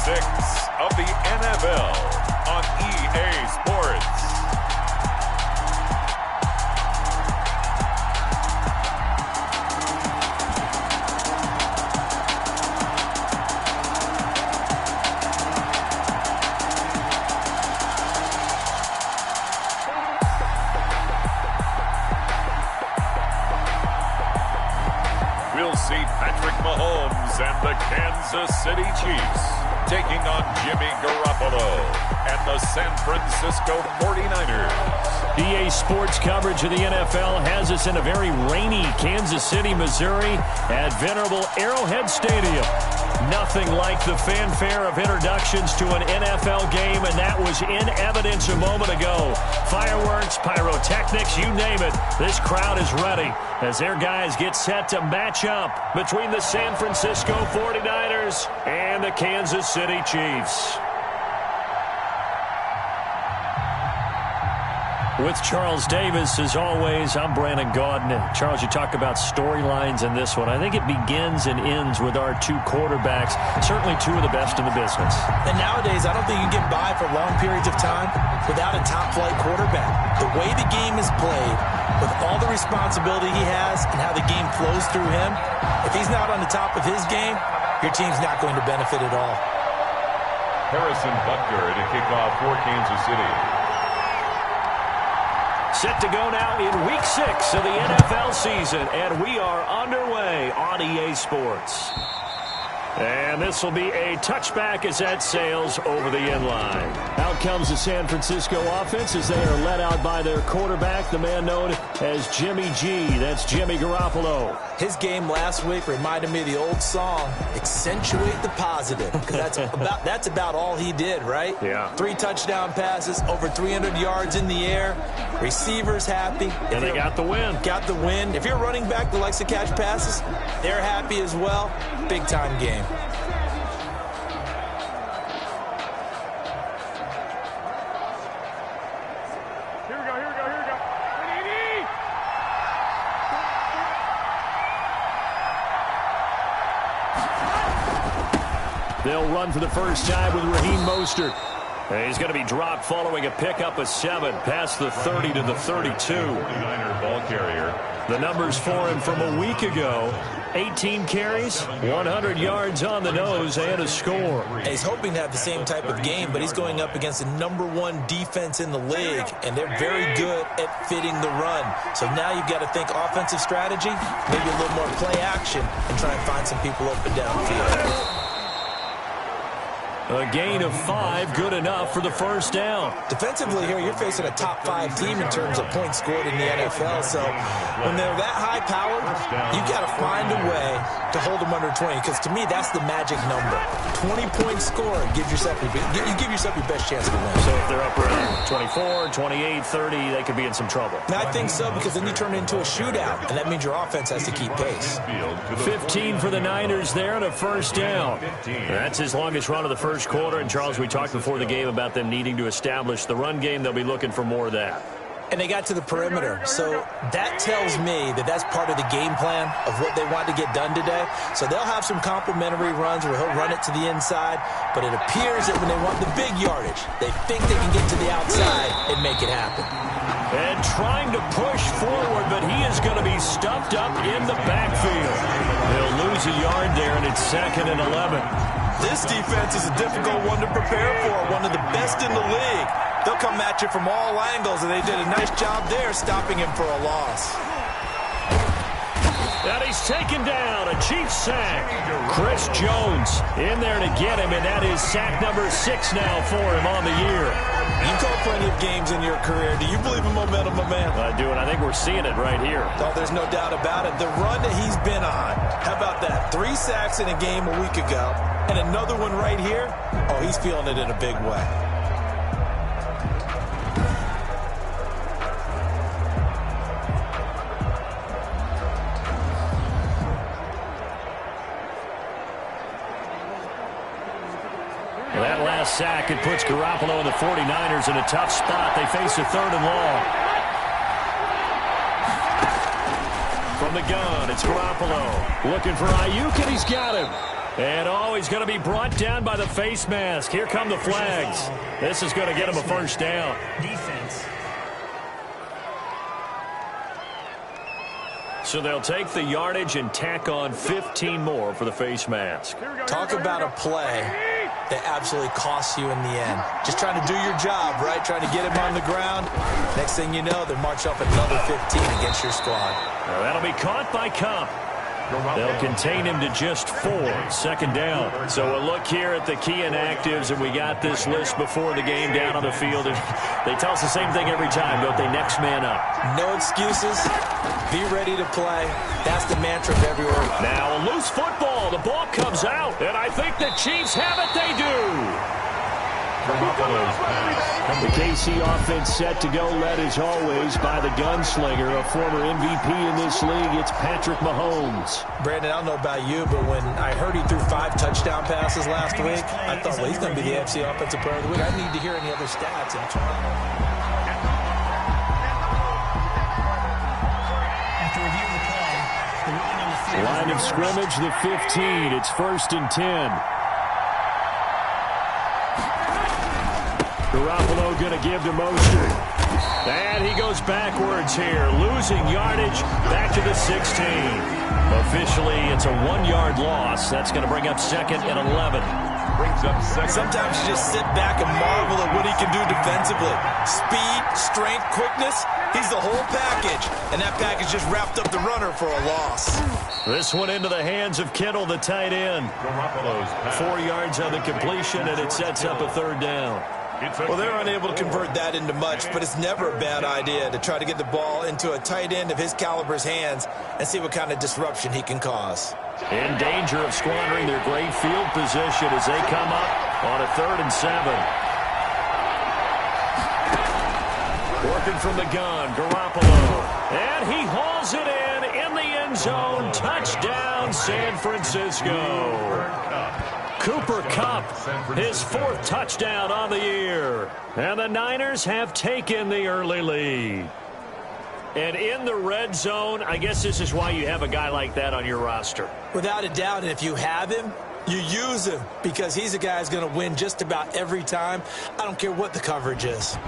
6 of the NFL on EA Sports. We'll see Patrick Mahomes and the Kansas City Chiefs taking on Jimmy Garoppolo and the San Francisco 49ers. EA Sports coverage of the NFL has us in a very rainy Kansas City, Missouri at venerable Arrowhead Stadium. Nothing like the fanfare of introductions to an NFL game, and that was in evidence a moment ago. Fireworks, pyrotechnics, you name it. This crowd is ready as their guys get set to match up between the San Francisco 49ers and the Kansas City Chiefs. With Charles Davis, as always, I'm Brandon Gaudin. Charles, you talk about storylines in this one. I think it begins and ends with our two quarterbacks, certainly two of the best in the business. And nowadays, I don't think you can get by for long periods of time without a top-flight quarterback. The way the game is played, with all the responsibility he has and how the game flows through him, if he's not on the top of his game, your team's not going to benefit at all. Harrison Butker to kick off for Kansas City. Set to go now in Week 6 of the NFL season, and we are underway on EA Sports. And this will be a touchback as that sails over the end line. Out comes the San Francisco offense as they are led out by their quarterback, the man known as Jimmy G. That's Jimmy Garoppolo. His game last week reminded me of the old song, Accentuate the Positive, because that's about all he did, right? Yeah. 3 touchdown passes, over 300 yards in the air, receivers happy. And they got the win. Got the win. If you're a running back that likes to catch passes, they're happy as well. Big-time game. They'll run for the first time with Raheem Mostert. And he's going to be dropped following a pickup of 7 past the 30 to the 32. 49er ball carrier. The numbers for him from a week ago: 18 carries, 100 yards on the nose, and a score. And he's hoping to have the same type of game, but he's going up against the #1 defense in the league, and they're very good at fitting the run. So now you've got to think offensive strategy, maybe a little more play action, and try and find some people up and downfield. A gain of 5, good enough for the first down. Defensively here, you're facing a top 5 team in terms of points scored in the NFL. So when they're that high powered, you've got to find a way to hold them under 20. Because to me, that's the magic number. 20-point score gives yourself you give yourself your best chance to win. So if they're up around 24, 28, 30, they could be in some trouble. And I think so, because then you turn it into a shootout, and that means your offense has to keep pace. 15 for the Niners there and a first down. That's his longest run of the first quarter. And Charles, we talked before the game about them needing to establish the run game. They'll be looking for more of that. And they got to the perimeter. So that tells me that that's part of the game plan of what they want to get done today. So they'll have some complimentary runs where he'll run it to the inside. But it appears that when they want the big yardage, they think they can get to the outside and make it happen. And trying to push forward, but he is going to be stuffed up in the backfield. They'll lose a yard there, and it's 2nd and 11. This defense is a difficult one to prepare for, one of the best in the league. They'll come at you from all angles, and they did a nice job there stopping him for a loss. And he's taken down, a Chiefs sack. Chris Jones in there to get him, and that is sack number 6 now for him on the year. You've called plenty of games in your career. Do you believe in momentum, my man? I do, and I think we're seeing it right here. Oh, there's no doubt about it. The run that he's been on, how about that? 3 sacks in a game a week ago, and another one right here. Oh, he's feeling it in a big way. That last sack, it puts Garoppolo and the 49ers in a tough spot. They face a 3rd and long. From the gun, it's Garoppolo. Looking for Ayuk, and he's got him. And he's going to be brought down by the face mask. Here come the flags. This is going to get him a first down. Defense. So they'll take the yardage and tack on 15 more for the face mask. Talk about a play that absolutely costs you in the end. Just trying to do your job, right? Trying to get him on the ground. Next thing you know, they march up another 15 against your squad. Now that'll be caught by Cup. They'll contain him to just 4. Second down. So a look here at the key inactives, and we got this list before the game down on the field. And they tell us the same thing every time, don't they? Next man up. No excuses. Be ready to play. That's the mantra of everywhere. Now a loose football. The ball comes out, and I think the Chiefs have it. They do. The KC offense set to go, led as always by the gunslinger, a former MVP in this league. It's Patrick Mahomes. Brandon, I don't know about you, but when I heard he threw 5 touchdown passes last week, I thought, well, he's going to be the AFC Offensive Player of the Week. I need to hear any other stats. After reviewing the play, the ruling on the field. Line of scrimmage, the 15. It's 1st and 10. Garoppolo going to give to Mostert. And he goes backwards here, losing yardage back to the 16. Officially, it's a 1-yard loss. That's going to bring up 2nd and 11. Brings up 2nd. Sometimes you just sit back and marvel at what he can do defensively. Speed, strength, quickness. He's the whole package. And that package just wrapped up the runner for a loss. This one into the hands of Kittle, the tight end. 4 yards on the completion, and it sets up a 3rd down. Well, they're unable to convert that into much, but it's never a bad idea to try to get the ball into a tight end of his caliber's hands and see what kind of disruption he can cause. In danger of squandering their great field position as they come up on a 3rd and 7. Working from the gun, Garoppolo. And he hauls it in the end zone. Touchdown, San Francisco. Cooper Kupp, his 4th touchdown on the year. And the Niners have taken the early lead. And in the red zone, I guess this is why you have a guy like that on your roster. Without a doubt, and if you have him, you use him because he's a guy who's going to win just about every time. I don't care what the coverage is.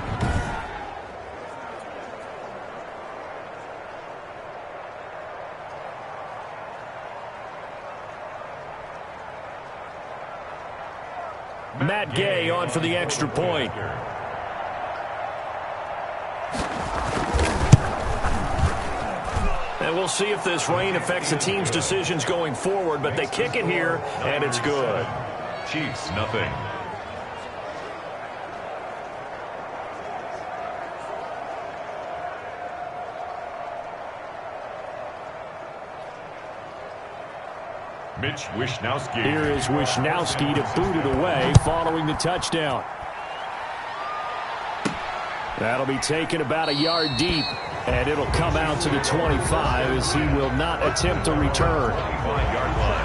Matt Gay on for the extra point. And we'll see if this rain affects the team's decisions going forward, but they kick it here, and it's good. Chiefs, nothing. Mitch Wishnowsky. Here is Wishnowsky to boot it away following the touchdown. That'll be taken about a yard deep, and it'll come out to the 25 as he will not attempt to return.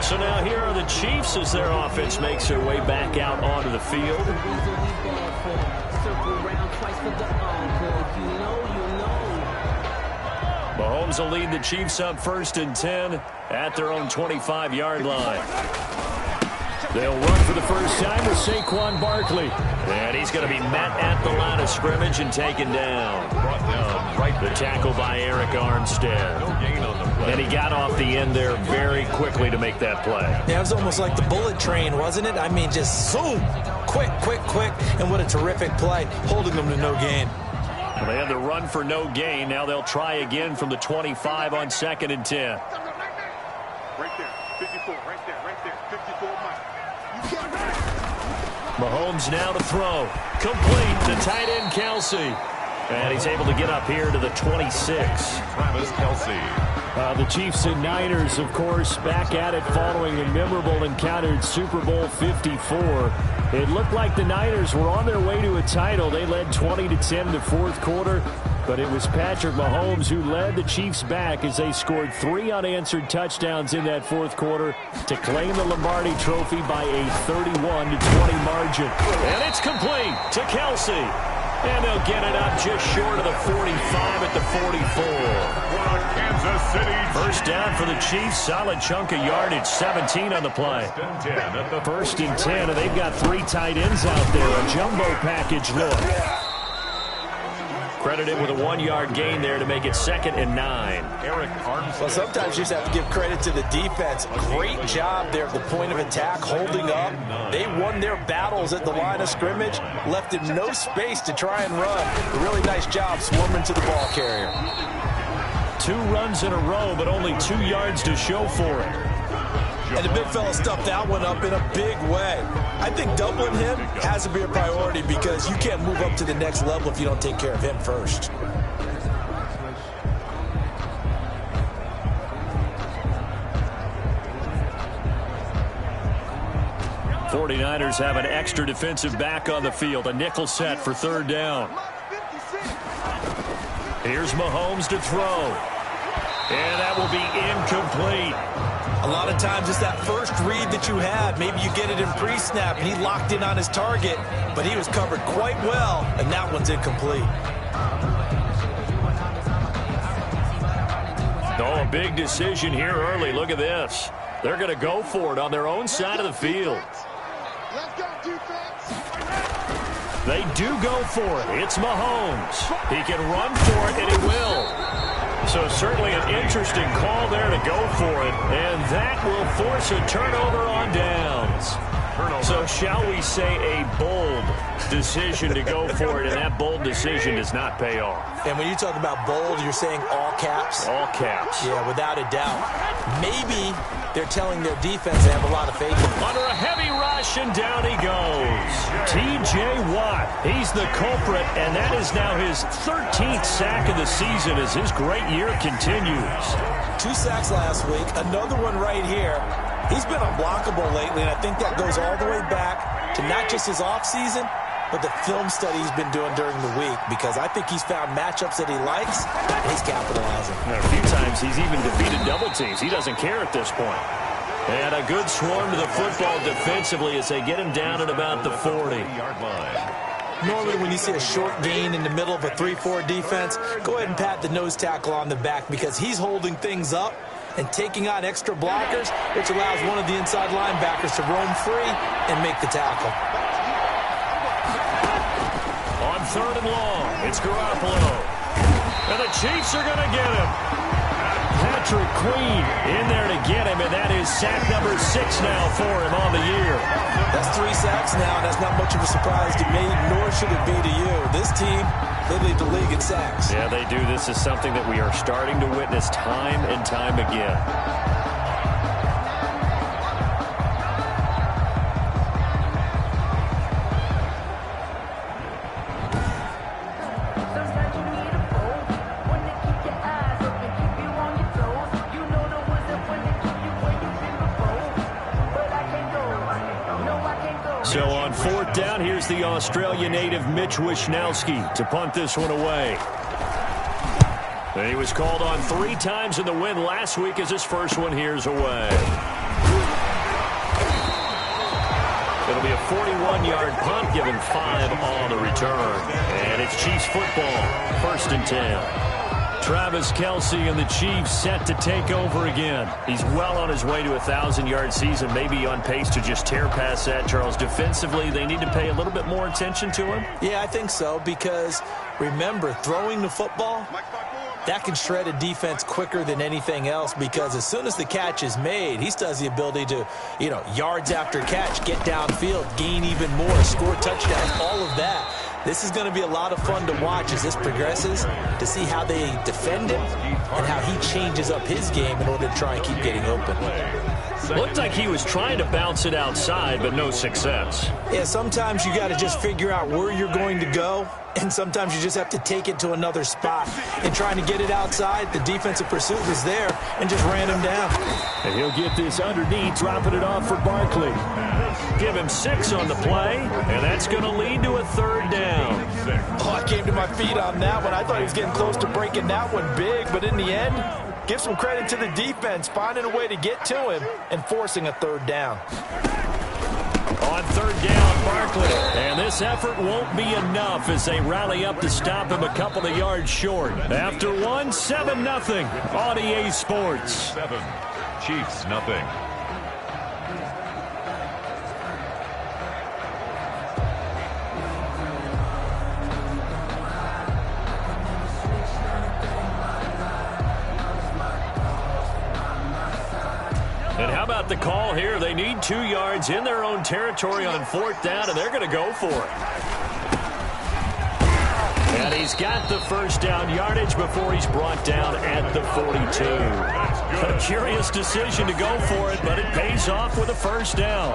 So now here are the Chiefs as their offense makes their way back out onto the field. Mahomes will lead the Chiefs up 1st and 10 at their own 25-yard line. They'll run for the first time with Saquon Barkley. And he's going to be met at the line of scrimmage and taken down. Brought down right The tackle by Eric Armstead. No gain on the play. And he got off the end there very quickly to make that play. Yeah, it was almost like the bullet train, wasn't it? I mean, just zoom. Quick, quick, quick. And what a terrific play, holding them to no gain. Well, they had the run for no gain. Now they'll try again from the 25 on 2nd and 10. Right there, 54, right there, 54, Mike. Mahomes now to throw. Complete to tight end Kelsey. And he's able to get up here to the 26. Travis Kelce. The Chiefs and Niners, of course, back at it following a memorable encounter at Super Bowl 54. It looked like the Niners were on their way to a title. They led 20-10 in the 4th quarter. But it was Patrick Mahomes who led the Chiefs back as they scored 3 unanswered touchdowns in that 4th quarter to claim the Lombardi Trophy by a 31-20 margin. And it's complete to Kelsey. And they'll get it up just short of the 45 at the 44. Kansas City. First down for the Chiefs. Solid chunk of yardage. 17 on the play. First and 10, and they've got 3 tight ends out there. A jumbo package look. Credited with a 1-yard gain there to make it 2nd and 9. Well, sometimes you just have to give credit to the defense. Great job there at the point of attack, holding up. They won their battles at the line of scrimmage, left him no space to try and run. A really nice job swarming to the ball carrier. 2 runs in a row, but only 2 yards to show for it. And the big fella stuffed that one up in a big way. I think doubling him has to be a priority because you can't move up to the next level if you don't take care of him first. '49ers have an extra defensive back on the field. A nickel set for 3rd down. Here's Mahomes to throw. And that will be incomplete. A lot of times it's that first read that you had. Maybe you get it in pre-snap and he locked in on his target, but he was covered quite well, and that one's incomplete. Oh, a big decision here early. Look at this. They're going to go for it on their own side of the field. They do go for it. It's Mahomes. He can run for it, and he will. So certainly an interesting call there to go for it, and that will force a turnover on downs. So shall we say a bold decision to go for it, and that bold decision does not pay off. And when you talk about bold, you're saying all caps? All caps. Yeah, without a doubt. Maybe they're telling their defense they have a lot of faith in them. Under a heavy rush, and down he goes. T.J. Watt, he's the culprit, and that is now his 13th sack of the season as his great year continues. 2 sacks last week, another one right here. He's been unblockable lately, and I think that goes all the way back to not just his offseason, but the film study he's been doing during the week, because I think he's found matchups that he likes, and he's capitalizing. And a few times he's even defeated double teams. He doesn't care at this point. And a good swarm to the football defensively as they get him down at about the 40-yard line. Normally when you see a short gain in the middle of a 3-4 defense, go ahead and pat the nose tackle on the back because he's holding things up and taking on extra blockers, which allows one of the inside linebackers to roam free and make the tackle. On 3rd and long, it's Garoppolo. And the Chiefs are going to get him. Patrick Queen in there to get him, and that is sack number 6 now for him on the year. That's 3 sacks now, and that's not much of a surprise to me, nor should it be to you. This team, they lead the league in sacks. Yeah, they do. This is something that we are starting to witness time and time again. So on 4th down, here's the Australia native Mitch Wishnowsky to punt this one away. And he was called on 3 times in the win last week as his first one here's away. It'll be a 41-yard punt, given 5 on the return. And it's Chiefs football, 1st and 10. Travis Kelce and the Chiefs set to take over again. He's well on his way to a 1,000-yard season, maybe on pace to just tear past that, Charles. Defensively, they need to pay a little bit more attention to him? Yeah, I think so, because remember, throwing the football, that can shred a defense quicker than anything else, because as soon as the catch is made, he still has the ability to, yards after catch, get downfield, gain even more, score touchdowns, all of that. This is going to be a lot of fun to watch as this progresses, to see how they defend him and how he changes up his game in order to try and keep getting open. Looked like he was trying to bounce it outside, but no success. Yeah, sometimes you got to just figure out where you're going to go, and sometimes you just have to take it to another spot. And trying to get it outside, the defensive pursuit was there and just ran him down. And he'll get this underneath, dropping it off for Barkley. Give him 6 on the play, and that's going to lead to a 3rd down. Oh, I came to my feet on that one. I thought he was getting close to breaking that one big, but in the end, give some credit to the defense, finding a way to get to him and forcing a 3rd down. On third down, Barkley. And this effort won't be enough as they rally up to stop him a couple of yards short. After one, 7-0 on EA Sports. 7, Chiefs nothing. And how about the call here? They need 2 yards in their own territory on fourth down, and they're going to go for it. And he's got the first down yardage before he's brought down at the 42. A curious decision to go for it, but it pays off with a first down.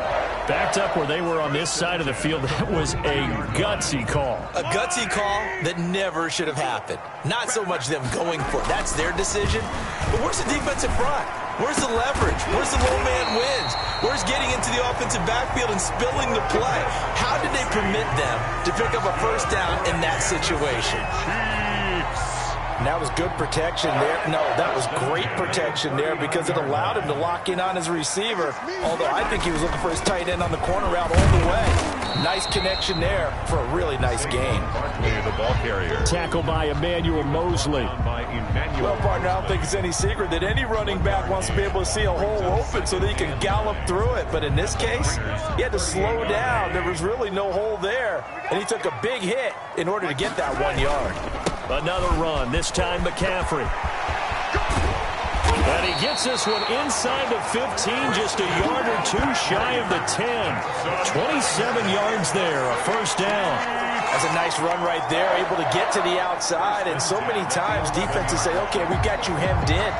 Backed up where they were on this side of the field, that was a gutsy call. A gutsy call that never should have happened. Not so much them going for it. That's their decision. But where's the defensive front? Where's the leverage? Where's the low man wins? Where's getting into the offensive backfield and spilling the play? How did they permit them to pick up a first down in that situation? And that was good protection there. No, that was great protection there because it allowed him to lock in on his receiver. Although I think he was looking for his tight end on the corner route all the way. Nice connection there for a really nice gain. The ball carrier. Tackle by Emmanuel Mosley. Well, partner, I don't think it's any secret that any running back wants to be able to see a hole open so that he can gallop through it. But in this case, he had to slow down. There was really no hole there. And he took a big hit in order to get that 1 yard. Another run, this time McCaffrey. And he gets this one inside the 15, just a yard or two shy of the 10. 27 yards there, a first down. That's a nice run right there, able to get to the outside. And so many times defenses say, okay, we've got you hemmed in.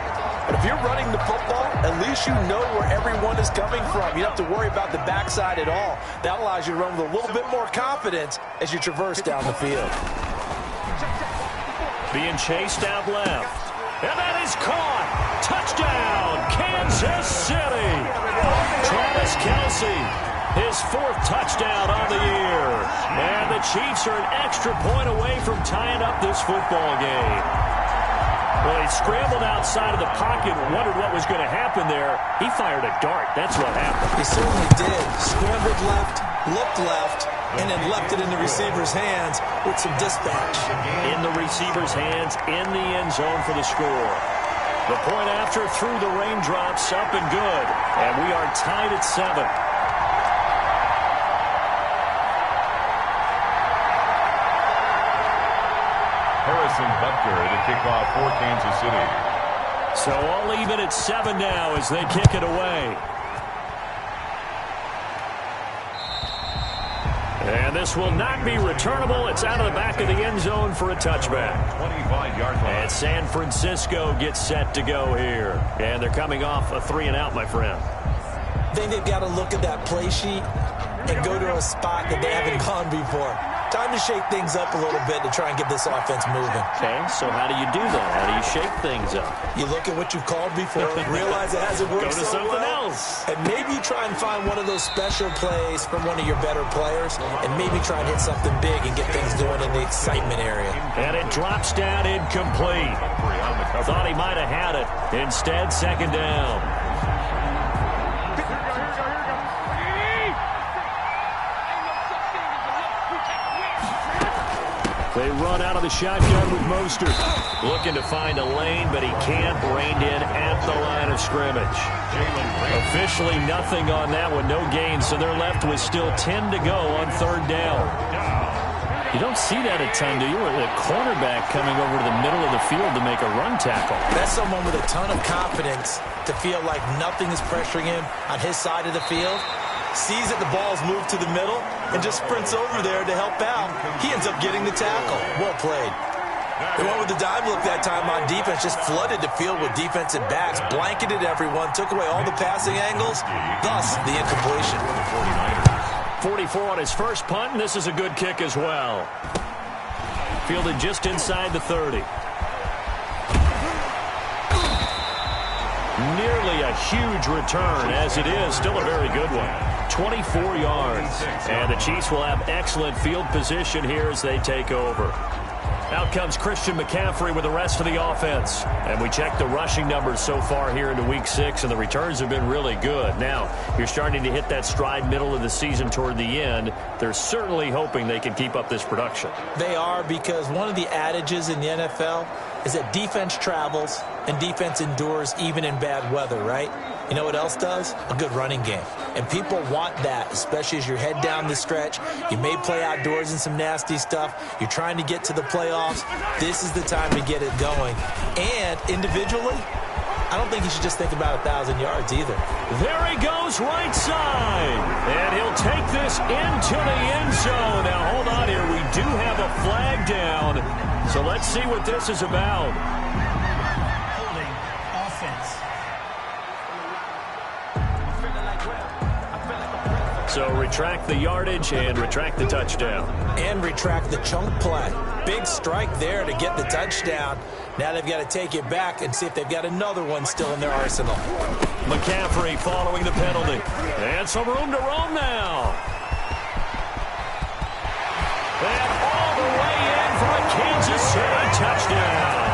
But if you're running the football, at least you know where everyone is coming from. You don't have to worry about the backside at all. That allows you to run with a little bit more confidence as you traverse down the field. Being chased out left. And that is caught. Touchdown, Kansas City. Travis Kelce, his 4th touchdown on the year. And the Chiefs are an extra point away from tying up this football game. Well, he scrambled outside of the pocket, wondered what was going to happen there. He fired a dart. That's what happened. He certainly did. Scrambled left, looked left, and then left it in the receiver's hands with some dispatch. In the receiver's hands, in the end zone for the score. The point after through the raindrops, up and good. And we are tied at 7. Harrison Butker to kick off for Kansas City. So all even at 7 now as they kick it away. And this will not be returnable. It's out of the back of the end zone for a touchback. 25-yard line. And San Francisco gets set to go here. And they're coming off a 3-and-out, my friend. I think they've got to look at that play sheet and go to a spot that they haven't gone before. Time to shake things up a little bit to try and get this offense moving. Okay, so how do you do that? How do you shake things up? You look at what you've called before, realize it hasn't worked Go to so something well, else. and maybe you try and find one of those special plays from one of your better players, and maybe try and hit something big and get things going in the excitement area. And it drops down incomplete. Thought he might have had it. Instead, second down. They run out of the shotgun with Mostert. Looking to find a lane, but he can't. Reined in at the line of scrimmage. Officially nothing on that one. No gain, so they're left with still 10 to go on third down. You don't see that a ton, do you? A cornerback coming over to the middle of the field to make a run tackle. That's someone with a ton of confidence to feel like nothing is pressuring him on his side of the field. Sees that the ball's moved to the middle and just sprints over there to help out. He ends up getting the tackle. Well played. They went with the dime look that time on defense, just flooded the field with defensive backs, blanketed everyone, took away all the passing angles, thus the incompletion. 44 on his first punt, and this is a good kick as well. Fielded just inside the 30. Nearly a huge return, as it is still a very good one. 24 yards. And the Chiefs will have excellent field position here as they take over. Out comes Christian McCaffrey with the rest of the offense. And we check the rushing numbers so far here into Week 6, and the returns have been really good. Now, you're starting to hit that stride middle of the season toward the end. They're certainly hoping they can keep up this production. They are, because one of the adages in the NFL is that defense travels and defense endures even in bad weather, right? You know what else does? A good running game. And people want that, especially as you're head down the stretch. You may play outdoors in some nasty stuff. You're trying to get to the playoffs. This is the time to get it going. And individually, I don't think you should just think about 1,000 yards either. There he goes right side. And he'll take this into the end zone. Now, hold on here. We do have a flag down. So let's see what this is about. Holding offense. So retract the yardage and retract the touchdown. And retract the chunk play. Big strike there to get the touchdown. Now they've got to take it back and see if they've got another one still in their arsenal. McCaffrey following the penalty. And some room to roam now. And all the way in for a Kansas City touchdown.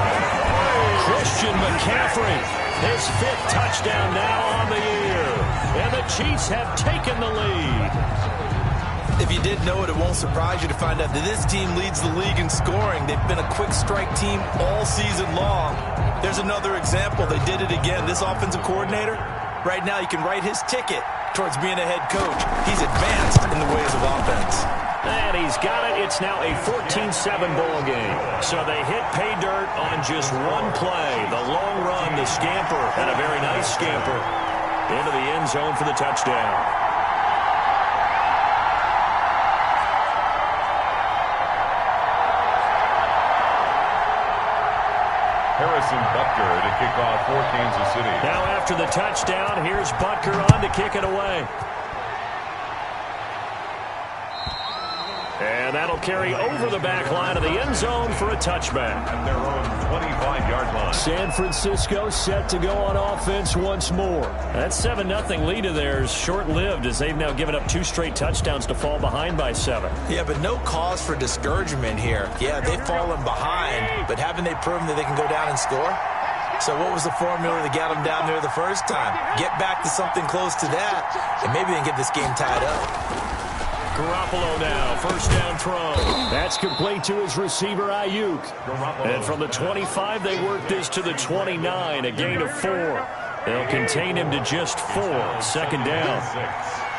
Christian McCaffrey, his 5th touchdown now on the year. And the Chiefs have taken the lead. If you didn't know it, it won't surprise you to find out that this team leads the league in scoring. They've been a quick strike team all season long. There's another example. They did it again. This offensive coordinator, right now you can write his ticket towards being a head coach. He's advanced in the ways of offense. And he's got it. It's now a 14-7 ball game. So they hit pay dirt on just one play. The long run, the scamper, and a very nice scamper into the end zone for the touchdown. Harrison Butker to kick off for Kansas City. Now after the touchdown, here's Butker on to kick it away. And that'll carry over the back line of the end zone for a touchback. At their own 25-yard line. San Francisco set to go on offense once more. That 7-0 lead of theirs short-lived as they've now given up 2 straight touchdowns to fall behind by 7. Yeah, but no cause for discouragement here. Yeah, they've fallen behind, but haven't they proven that they can go down and score? So what was the formula that got them down there the first time? Get back to something close to that, and maybe they can get this game tied up. Garoppolo now, first down throw. That's complete to his receiver, Ayuk. And from the 25, they work this to the 29, a gain of 4. They'll contain him to just 4, second down.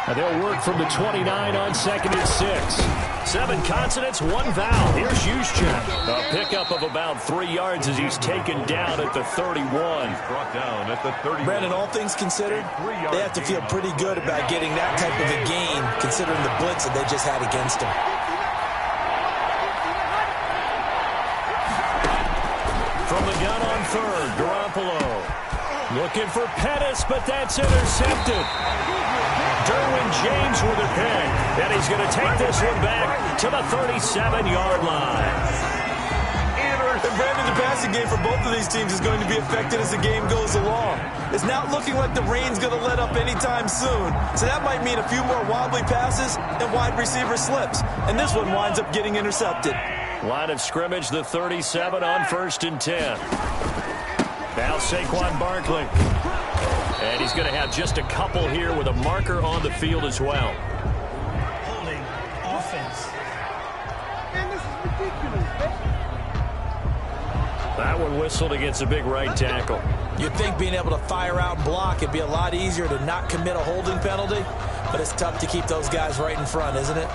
Now they'll work from the 29 on second and 6. 7 consonants, 1 vowel. Here's Juszczyk. A pickup of about 3 yards as he's taken down at the 31. Brought down at the 30. Brandon, all things considered, they have to feel pretty good about getting that type of a gain, considering the blitz that they just had against them. From the gun on third, Garoppolo. Looking for Pettis, but that's intercepted. Derwin James with a pick, and he's going to take this one back to the 37-yard line. And Brandon, the passing game for both of these teams is going to be affected as the game goes along. It's not looking like the rain's going to let up anytime soon, so that might mean a few more wobbly passes and wide receiver slips, and this one winds up getting intercepted. Line of scrimmage, the 37 on 1st and 10. Now Saquon Barkley. And he's going to have just a couple here with a marker on the field as well. Holding offense. Man, this is ridiculous, man. That one whistled against a big right tackle. You'd think being able to fire out and block it'd be a lot easier to not commit a holding penalty, but it's tough to keep those guys right in front, isn't it?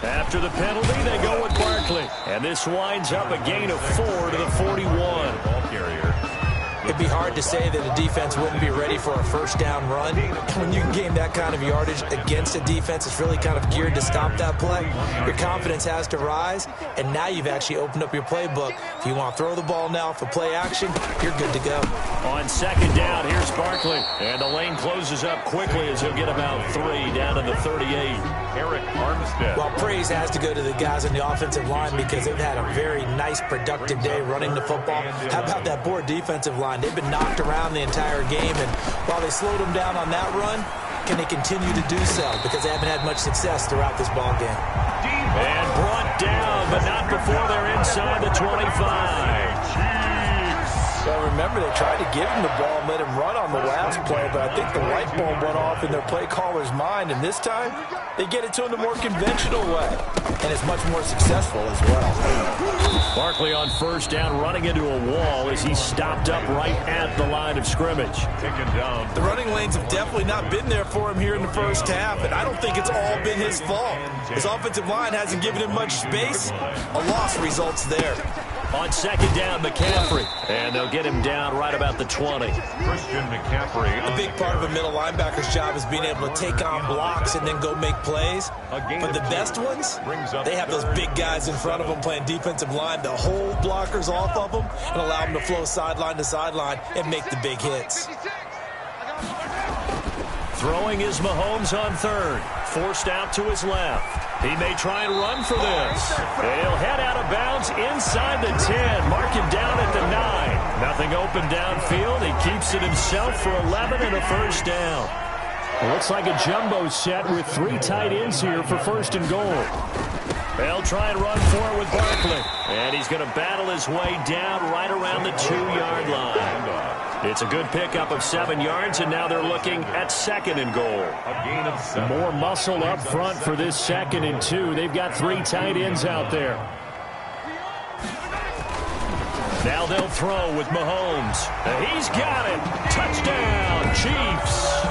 After the penalty, they go with Barkley. And this winds up a gain of 4 to the 41. Ball carrier. It'd be hard to say that a defense wouldn't be ready for a first down run. When you can gain that kind of yardage against a defense that's really kind of geared to stop that play, your confidence has to rise, and now you've actually opened up your playbook. If you want to throw the ball now for play action, you're good to go. On second down, here's Barkley. And the lane closes up quickly as he'll get about 3 down to the 38. Eric Armstead. Well, praise has to go to the guys on the offensive line because they've had a very nice, productive day running the football. How about that poor defensive line? They've been knocked around the entire game, and while they slowed them down on that run, can they continue to do so? Because they haven't had much success throughout this ball game. And brought down, but not before they're inside the 25. Well, remember, they tried to give him the ball and let him run on the last play, but I think the light bulb went off in their play caller's mind, and this time they get it to him the more conventional way, and it's much more successful as well. Barkley on first down, running into a wall as he stopped up right at the line of scrimmage. Taken down. The running lanes have definitely not been there for him here in the first half, and I don't think it's all been his fault. His offensive line hasn't given him much space. A loss results there. On second down, McCaffrey. And they'll get him down right about the 20. Christian McCaffrey. A big part of a middle linebacker's job is being able to take on blocks and then go make plays. But the best ones, they have those big guys in front of them playing defensive line to hold blockers off of them and allow them to flow sideline to sideline and make the big hits. Throwing is Mahomes on third. Forced out to his left. He may try and run for this. And he'll head out of bounds inside the 10. Mark him down at the 9. Nothing open downfield. He keeps it himself for 11 and a first down. It looks like a jumbo set with 3 tight ends here for first and goal. They'll try and run for it with Barkley. And he's going to battle his way down right around the 2-yard line. It's a good pickup of 7 yards, and now they're looking at second and goal. A gain of 7. More muscle up front for this second and 2. They've got 3 tight ends out there. Now they'll throw with Mahomes. He's got it. Touchdown, Chiefs.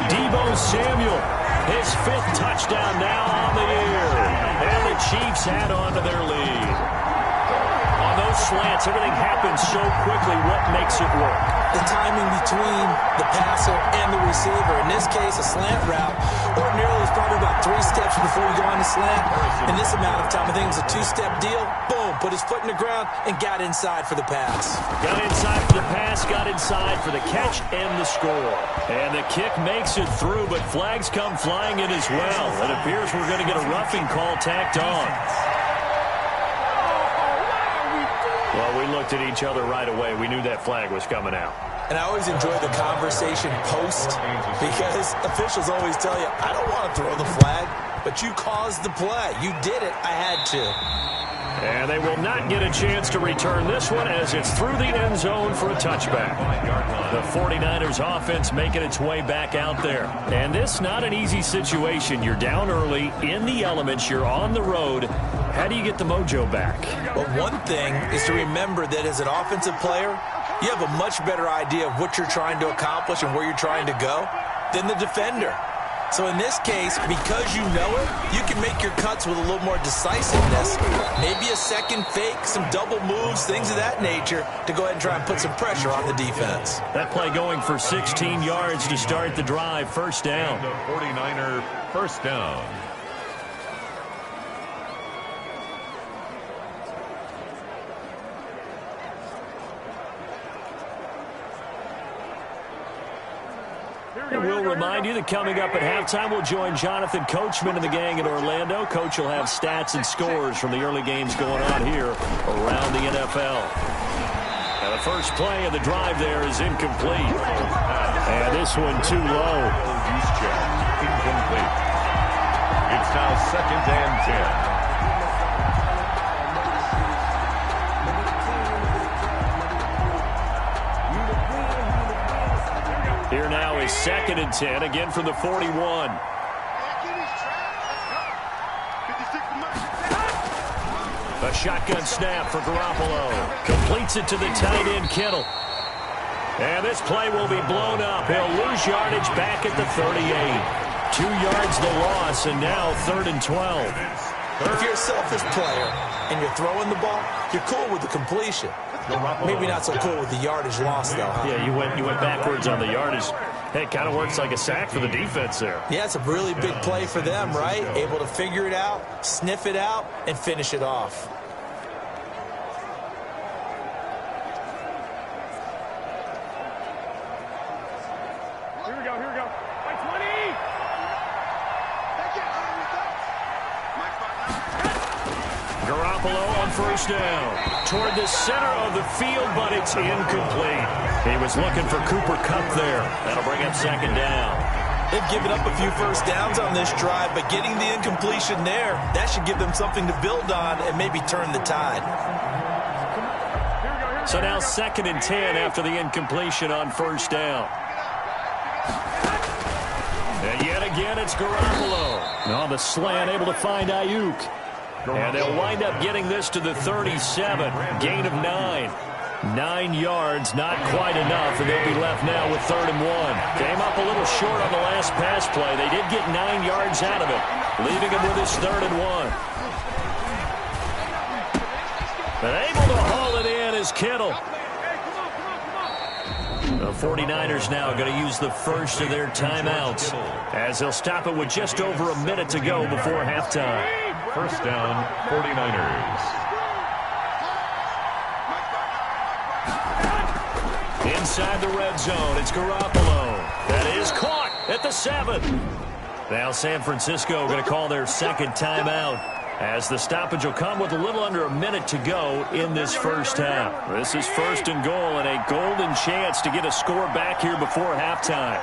Deebo Samuel, his 5th touchdown now on the year. And the Chiefs add on to their lead. On those slants, everything happens so quickly. What makes it work? The timing between the passer and the receiver. In this case, a slant route ordinarily is probably about 3 steps before you go on the slant. In this amount of time, I think it was a 2-step deal. Boom, put his foot in the ground and got inside for the pass. Got inside for the pass, got inside for the catch and the score. And the kick makes it through, but flags come flying in as well. It appears we're going to get a roughing call tacked on. Well, we looked at each other right away. We knew that flag was coming out. And I always enjoy the conversation post because officials always tell you, I don't want to throw the flag, but you caused the play. You did it. I had to. And they will not get a chance to return this one as it's through the end zone for a touchback. The 49ers offense making its way back out there. And this not an easy situation. You're down early, in the elements, you're on the road. How do you get the mojo back? Well, one thing is to remember that as an offensive player, you have a much better idea of what you're trying to accomplish and where you're trying to go than the defender. So in this case, because you know it, you can make your cuts with a little more decisiveness. Maybe a second fake, some double moves, things of that nature to go ahead and try and put some pressure on the defense. That play going for 16 yards to start the drive. First down. The 49er first down. And we'll remind you that coming up at halftime, we'll join Jonathan Coachman and the gang in Orlando. Coach will have stats and scores from the early games going on here around the NFL. Now the first play of the drive there is incomplete. And this one too low. Incomplete. It's now 2nd and 10. Here now is 2nd and 10, again from the 41. A shotgun snap for Garoppolo. Completes it to the tight end, Kittle. And this play will be blown up. He'll lose yardage back at the 38. 2 yards the loss, and now 3rd and 12. If you're a selfish player and you're throwing the ball, you're cool with the completion. Maybe not so cool with the yardage loss, though. Yeah, you went backwards on the yardage. Hey, it kind of works like a sack for the defense there. Yeah, it's a really big play for them, right? Able to figure it out, sniff it out, and finish it off. Here we go, here we go. By 20! Garoppolo on first down. Toward the center of the field, but it's incomplete. He was looking for Cooper Kupp there. That'll bring up second down. They've given up a few first downs on this drive, but getting the incompletion there, that should give them something to build on and maybe turn the tide. So now 2nd and 10 after the incompletion on first down. And yet again, it's Garoppolo. On the slant, able to find Ayuk. And they'll wind up getting this to the 37. Gain of 9. 9 yards, not quite enough, and they'll be left now with 3rd and 1. Came up a little short on the last pass play. They did get 9 yards out of it, leaving him with his 3rd and 1. But able to haul it in is Kittle. The 49ers now going to use the first of their timeouts as they'll stop it with just over a minute to go before halftime. First down, 49ers. Inside the red zone, it's Garoppolo. That is caught at the 7. Now San Francisco going to call their 2nd timeout as the stoppage will come with a little under a minute to go in this first half. This is 1st and goal and a golden chance to get a score back here before halftime.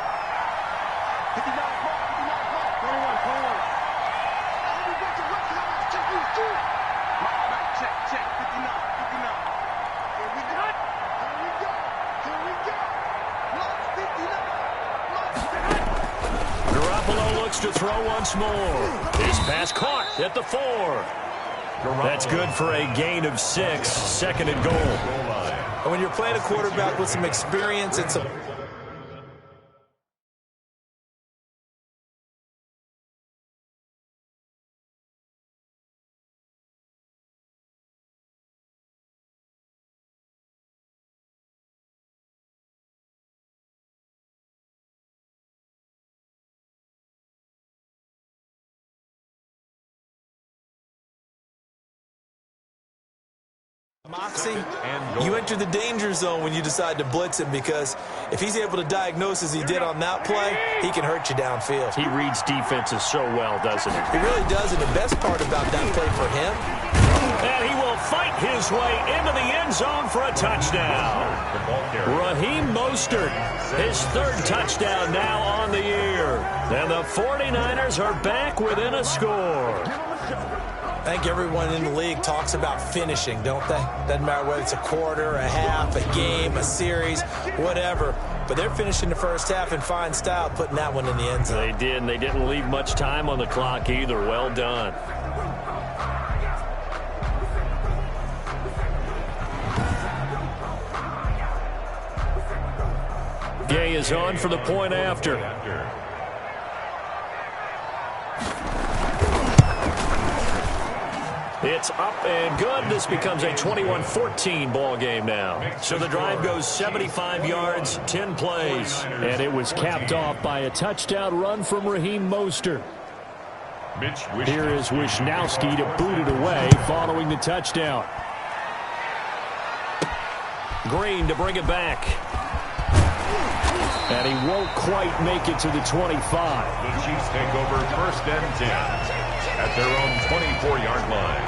To throw once more. His pass caught at the 4. That's good for a gain of 6. 2nd and goal. When you're playing a quarterback with some experience and some... moxie, you enter the danger zone when you decide to blitz him, because if he's able to diagnose as he did on that play, he can hurt you downfield. He reads defenses so well, doesn't he? He really does, and the best part about that play for him... And he will fight his way into the end zone for a touchdown. Raheem Mostert, his 3rd touchdown now on the year. And the 49ers are back within a score. I think everyone in the league talks about finishing, don't they? Doesn't matter whether it's a quarter, a half, a game, a series, whatever. But they're finishing the first half in fine style, putting that one in the end zone. They did, and they didn't leave much time on the clock either. Well done. Gay is on for the point after. It's up and good. This becomes a 21-14 ball game now. So the drive goes 75 yards, 10 plays. And it was capped off by a touchdown run from Raheem Mostert. Here is Wisnowski to boot it away following the touchdown. Green to bring it back. And he won't quite make it to the 25. The Chiefs take over 1st and 10 at their own 24-yard line.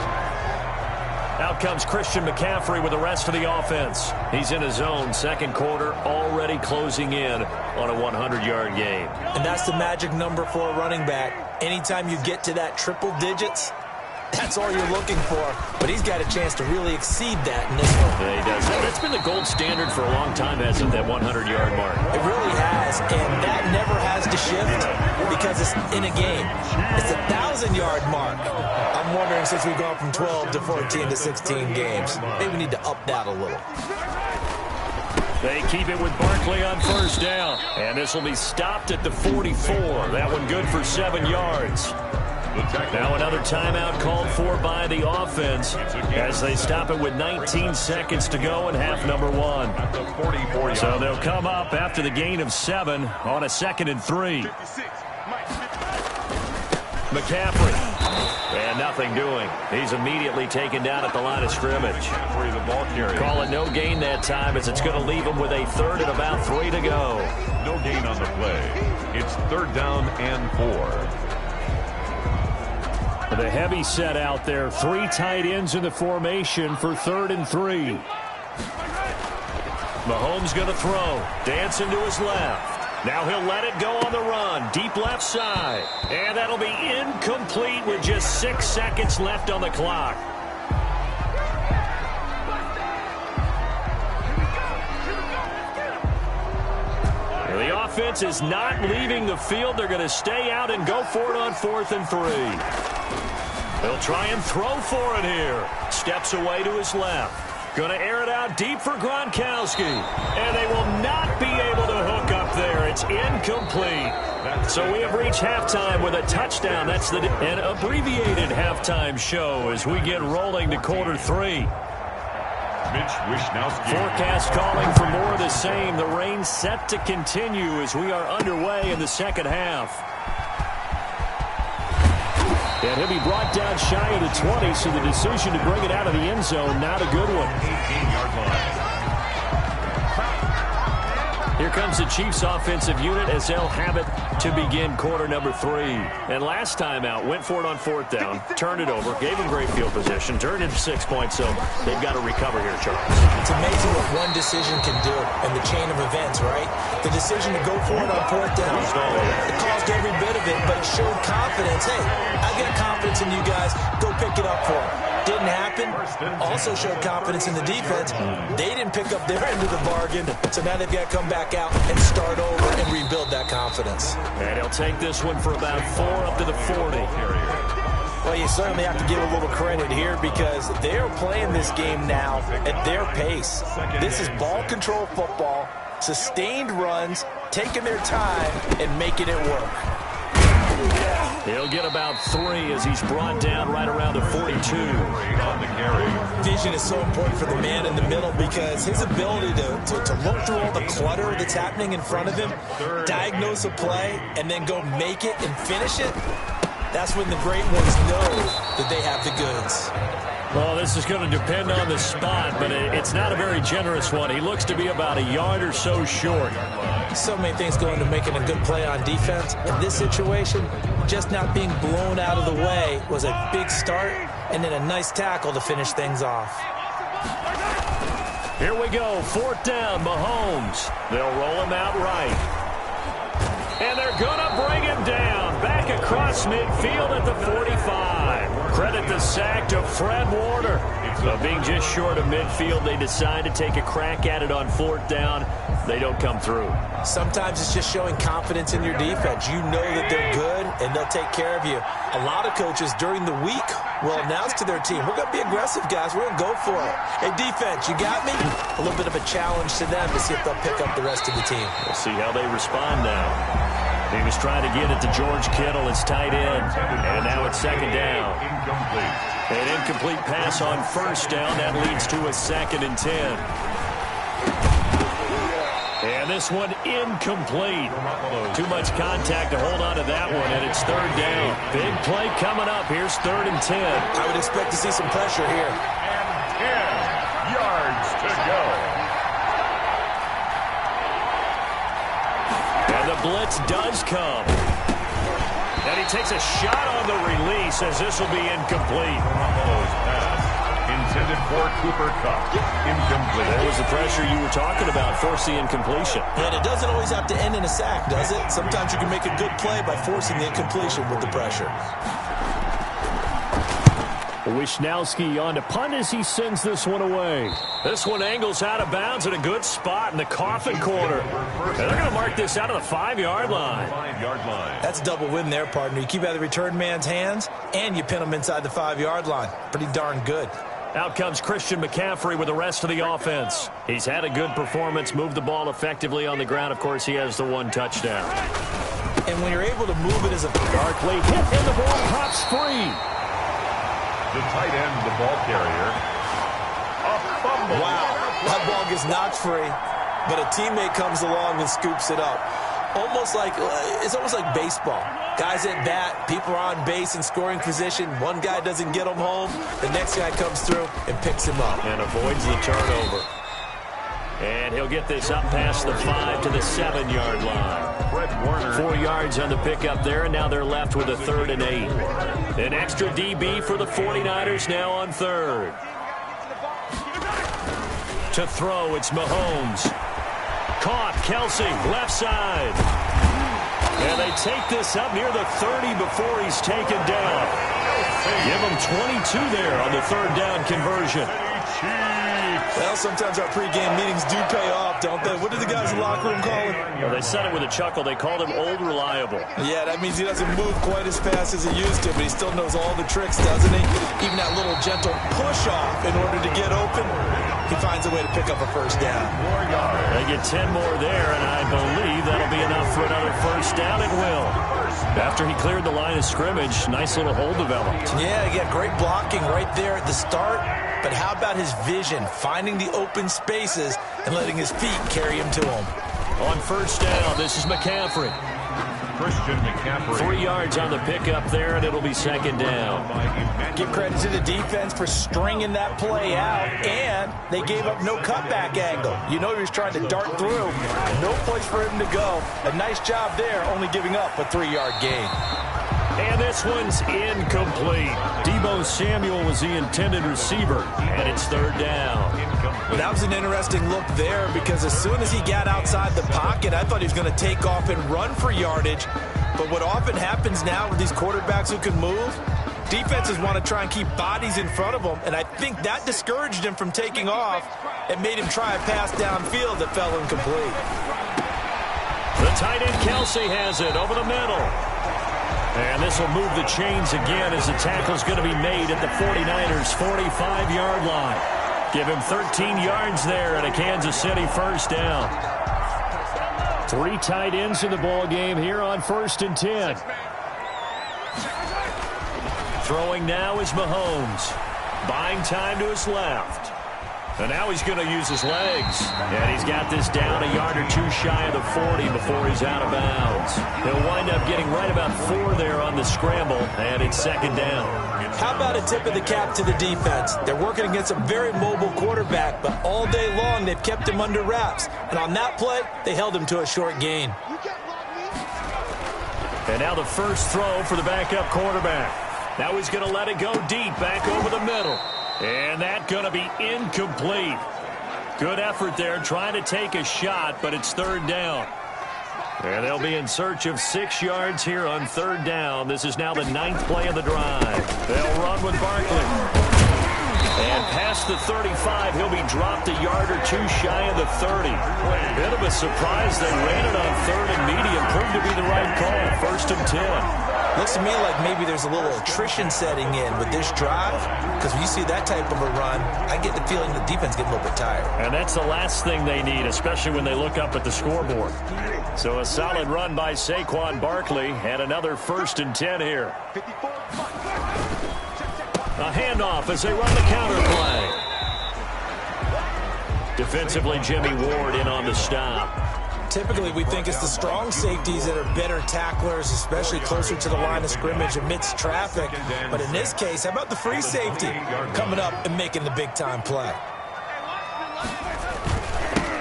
Out comes Christian McCaffrey with the rest of the offense. He's in his own 2nd quarter, already closing in on a 100-yard game. And that's the magic number for a running back. Anytime you get to that triple digits, that's all you're looking for. But he's got a chance to really exceed that in this one. Yeah, he does. That's been the gold standard for a long time, hasn't it, that 100-yard mark? It really has, and that never has to shift because it's in a game. It's a 1,000-yard mark. I'm wondering, since we've gone from 12 to 14 to 16 games, maybe we need to up that a little. They keep it with Barkley on first down, and this will be stopped at the 44. That one good for 7 yards. Now another timeout called for by the offense as they stop it with 19 seconds to go in half number one. So they'll come up after the gain of 7 on a 2nd and 3. McCaffrey. And nothing doing. He's immediately taken down at the line of scrimmage. Call it no gain that time as it's going to leave him with a 3rd and about 3 to go. No gain on the play. It's 3rd down and 4. The heavy set out there. 3 tight ends in the formation for 3rd and 3. Mahomes going to throw. Dancing to his left. Now he'll let it go on the run. Deep left side. And that'll be incomplete with just 6 seconds left on the clock. The offense is not leaving the field. They're going to stay out and go for it on 4th and 3. They'll try and throw for it here. Steps away to his left. Going to air it out deep for Gronkowski. And they will not be able to hook up there. It's incomplete. So we have reached halftime with a touchdown. That's an abbreviated halftime show as we get rolling to quarter 3. Forecast calling for more of the same. The rain set to continue as we are underway in the second half. And he'll be brought down shy of the 20, so the decision to bring it out of the end zone, not a good one. 18-yard line. Here comes the Chiefs offensive unit as they'll have it to begin quarter number 3. And last time out, went for it on 4th down, turned it over, gave him great field position, turned into 6 points, so they've got to recover here, Charles. It's amazing what one decision can do in the chain of events, right? The decision to go for it on 4th down, it caused every bit of it, but it showed confidence. Hey, I got confidence in you guys. Go pick it up for them. Didn't happen. Also showed confidence in the defense. They didn't pick up their end of the bargain, so now they've got to come back out and start over and rebuild that confidence. And he'll take this one for about 4 up to the 40. Well, you certainly have to give a little credit here because they're playing this game now at their pace. This is ball control football, sustained runs, taking their time and making it work. He'll get about 3 as he's brought down right around the 42. On the carry. Vision is so important for the man in the middle because his ability to look through all the clutter that's happening in front of him, diagnose a play, and then go make it and finish it, that's when the great ones know that they have the goods. Well, this is going to depend on the spot, but it's not a very generous one. He looks to be about a yard or so short. So many things go into making a good play on defense. In this situation, just not being blown out of the way was a big start, and then a nice tackle to finish things off. Here we go, 4th down, Mahomes. They'll roll him out right. And they're going to bring him down. Back across midfield at the 45. Credit the sack to Fred Warner. But being just short of midfield, they decide to take a crack at it on 4th down. They don't come through. Sometimes it's just showing confidence in your defense. You know that they're good, and they'll take care of you. A lot of coaches during the week will announce to their team, we're going to be aggressive, guys. We're going to go for it. Hey, defense, you got me? A little bit of a challenge to them to see if they'll pick up the rest of the team. We'll see how they respond now. He was trying to get it to George Kittle, his tight end. And now it's 2nd down. An incomplete pass on 1st down. That leads to a 2nd and 10. And this one incomplete. Too much contact to hold on to that one, and it's 3rd down. Big play coming up. Here's 3rd and 10. I would expect to see some pressure here. 10 yards to go. And the blitz does come. And he takes a shot on the release as this will be incomplete. Intended for Cooper Kupp. Incomplete. There was the pressure you were talking about, force the incompletion. And it doesn't always have to end in a sack, does it? Sometimes you can make a good play by forcing the incompletion with the pressure. Wisnowski on to punt as he sends this one away. This one angles out of bounds at a good spot in the coffin corner. And they're going to mark this out of the 5-yard line. 5-yard line. That's a double win there, partner. You keep out of the return man's hands, and you pin him inside the 5-yard line. Pretty darn good. Out comes Christian McCaffrey with the rest of the offense. He's had a good performance, moved the ball effectively on the ground. Of course, he has the 1 touchdown. And when you're able to move it as a... Barkley hit and the ball pops free. The tight end, the ball carrier. A fumble. Wow, that ball gets knocked free, but a teammate comes along and scoops it up. It's almost like baseball. Guys at bat, people are on base in scoring position. One guy doesn't get him home. The next guy comes through and picks him up. And avoids the turnover. And he'll get this up past the 5 to the 7-yard line. Fred Warner. 4 yards on the pickup there, and now they're left with a 3rd and 8. An extra DB for the 49ers now on 3rd. To throw, it's Mahomes. Caught, Kelsey, left side. And they take this up near the 30 before he's taken down. Give him 22 there on the 3rd down conversion. Well, sometimes our pregame meetings do pay off, don't they? What did the guys in the locker room call him? Well, they said it with a chuckle. They called him Old Reliable. Yeah, that means he doesn't move quite as fast as he used to, but he still knows all the tricks, doesn't he? Even that little gentle push-off in order to get open, he finds a way to pick up a 1st down. They get 10 more there, and I believe that'll be enough for another 1st down. It will. After he cleared the line of scrimmage, nice little hole developed. Yeah, he got great blocking right there at the start. But how about his vision, finding the open spaces and letting his feet carry him to him? On 1st down, this is McCaffrey. Christian McCaffrey. 3 yards on the pickup there, and it'll be 2nd down. Give credit to the defense for stringing that play out, and they gave up no cutback angle. You know he was trying to dart through. No place for him to go. A nice job there, only giving up a 3-yard gain. And this one's incomplete. Deebo Samuel was the intended receiver, and it's 3rd down. That was an interesting look there because as soon as he got outside the pocket, I thought he was going to take off and run for yardage. But what often happens now with these quarterbacks who can move, defenses want to try and keep bodies in front of them, and I think that discouraged him from taking off and made him try a pass downfield that fell incomplete. The tight end Kelsey has it over the middle. And this will move the chains again as the tackle's going to be made at the 49ers' 45-yard line. Give him 13 yards there and a Kansas City 1st down. 3 tight ends in the ball game here on 1st and 10. Throwing now is Mahomes. Buying time to his left. And now he's going to use his legs. And he's got this down a yard or 2 shy of the 40 before he's out of bounds. He'll wind up getting right about 4 there on the scramble, and it's 2nd down. How about a tip of the cap to the defense? They're working against a very mobile quarterback, but all day long they've kept him under wraps. And on that play, they held him to a short gain. And now the first throw for the backup quarterback. Now he's going to let it go deep back over the middle. And that's going to be incomplete. Good effort there trying to take a shot, but it's 3rd down. And they'll be in search of 6 yards here on 3rd down. This is now the 9th play of the drive. They'll run with Barkley. And past the 35, he'll be dropped a yard or 2 shy of the 30. Bit of a surprise they ran it on 3rd and medium. Proved to be the right call. 1st and 10. Looks to me like maybe there's a little attrition setting in with this drive, because when you see that type of a run, I get the feeling the defense getting a little bit tired. And that's the last thing they need, especially when they look up at the scoreboard. So a solid run by Saquon Barkley, and another 1st and 10 here. A handoff as they run the counter play. Defensively, Jimmy Ward in on the stop. Typically, we think it's the strong safeties that are better tacklers, especially closer to the line of scrimmage amidst traffic. But in this case, how about the free safety coming up and making the big-time play?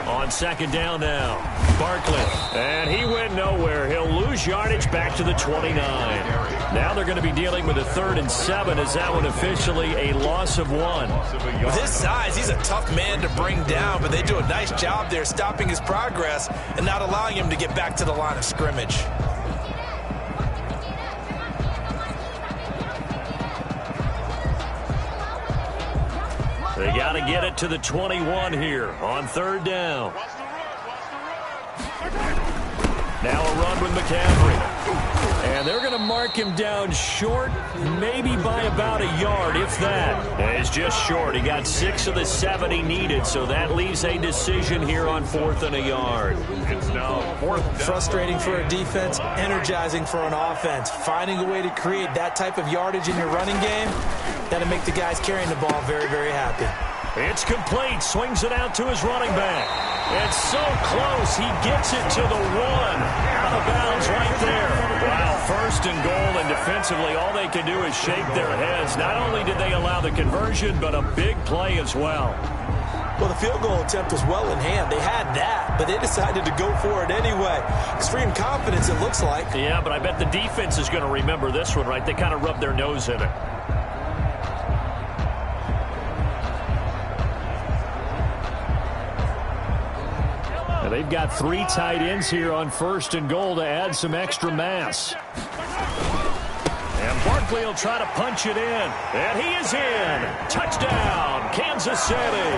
On 2nd down now, Barkley. And he went nowhere. He'll lose yardage back to the 29. Now they're going to be dealing with a 3rd and 7 as that one officially a loss of 1. With his size, he's a tough man to bring down, but they do a nice job there stopping his progress and not allowing him to get back to the line of scrimmage. They got to get it to the 21 here on 3rd down. Now a run with McCaffrey. And they're going to mark him down short, maybe by about a yard, if that. It's just short. He got 6 of the 7 he needed, so that leaves a decision here on 4th and a yard. It's now 4th down. Frustrating for a defense, energizing for an offense. Finding a way to create that type of yardage in your running game, that'll make the guys carrying the ball very, very happy. It's complete. Swings it out to his running back. It's so close. He gets it to the 1. Out of bounds right there. Wow, 1st and goal, and defensively all they can do is shake their heads. Not only did they allow the conversion, but a big play as well. Well, the field goal attempt was well in hand. They had that, but they decided to go for it anyway. Extreme confidence, it looks like. Yeah, but I bet the defense is going to remember this one, right? They kind of rubbed their nose in it. They've got 3 tight ends here on 1st and goal to add some extra mass. And Barkley will try to punch it in. And he is in. Touchdown, Kansas City.